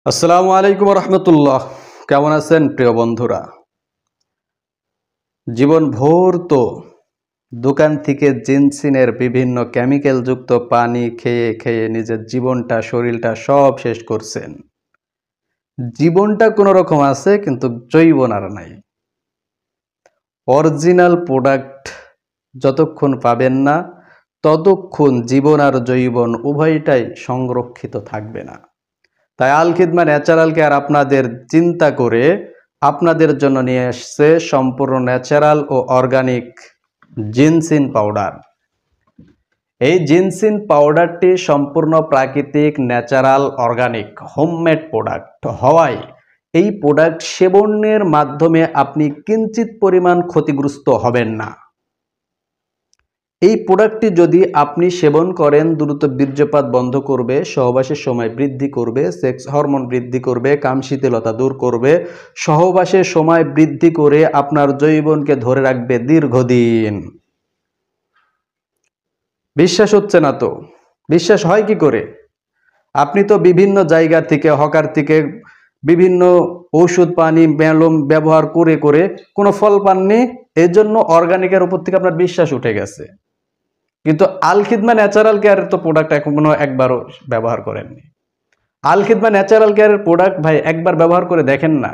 আসসালামু আলাইকুম রহমতুল্লাহ। কেমন আছেন প্রিয় বন্ধুরা? জীবন ভোর তো দোকান থেকে জিনসিনের বিভিন্ন কেমিক্যাল যুক্ত পানি খেয়ে খেয়ে নিজের জীবনটা শরীরটা সব শেষ করছেন। জীবনটা কোনো রকম আছে, কিন্তু জৈবন আর নাই। অরিজিনাল প্রোডাক্ট যতক্ষণ পাবেন না ততক্ষণ জীবন আর জৈবন উভয়টাই সংরক্ষিত থাকবে না। তাই আল খিদমা ন্যাচারাল কেয়ার আপনাদের চিন্তা করে আপনাদের জন্য নিয়ে এসছে সম্পূর্ণ ন্যাচারাল ও অর্গানিক জিনসিন পাউডার। এই জিনসিন পাউডারটি সম্পূর্ণ প্রাকৃতিক, ন্যাচারাল, অর্গানিক, হোমমেড প্রোডাক্ট হওয়ায় এই প্রোডাক্ট সেবনের মাধ্যমে আপনি কিঞ্চিত পরিমাণ ক্ষতিগ্রস্ত হবেন না। এই প্রোডাক্টটি যদি আপনি সেবন করেন দ্রুত বীর্যপাত বন্ধ করবে, সহবাসের সময় বৃদ্ধি করবে, সেক্স হরমোন বৃদ্ধি করবে, কামশীতলতা দূর করবে, সহবাসের সময় বৃদ্ধি করে আপনার যৌবনকে ধরে রাখবে দীর্ঘদিন। বিশ্বাস হচ্ছে না তো? বিশ্বাস হয় কি করে? আপনি তো বিভিন্ন জায়গা থেকে, হকার থেকে বিভিন্ন ঔষধ পানি মেলম ব্যবহার করে করে কোনো ফল পাননি, এর জন্য অর্গানিকের উপর থেকে আপনার বিশ্বাস উঠে গেছে। কিন্তু আল খিদমা ন্যাচারাল কেয়ারের তো প্রোডাক্ট এখনো একবারও ব্যবহার করেননি। আল খিদমা ন্যাচারাল কেয়ারের প্রোডাক্ট ভাই একবার ব্যবহার করে দেখেন না,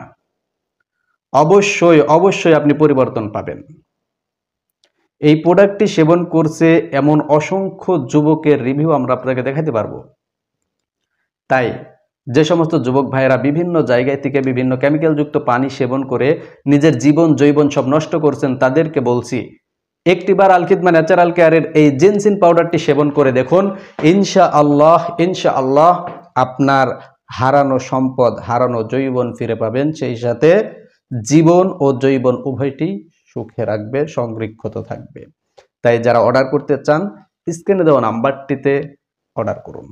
অবশ্যই অবশ্যই আপনি পরিবর্তন পাবেন। এই প্রোডাক্টটি সেবন করছে এমন অসংখ্য যুবকের রিভিউ আমরা আপনাকে দেখাতে পারবো। তাই যে সমস্ত যুবক ভাইয়েরা বিভিন্ন জায়গায় থেকে বিভিন্ন কেমিক্যাল যুক্ত পানি সেবন করে নিজের জীবন জৈবন সব নষ্ট করছেন, তাদেরকে বলছি একটিবার আল খিদমা ন্যাচারাল কেয়ারের এই জিনসিন পাউডারটি সেবন করে দেখুন। ইনশাআল্লাহ আপনার হারানো সম্পদ, হারানো যৌবন ফিরে পাবেন। সেই সাথে জীবন ও যৌবন উভয়টি সুখে রাখবে, সংরক্ষিত থাকবে। তাই যারা অর্ডার করতে চান স্ক্রিনে দেওয়া নাম্বারটিতে অর্ডার করুন।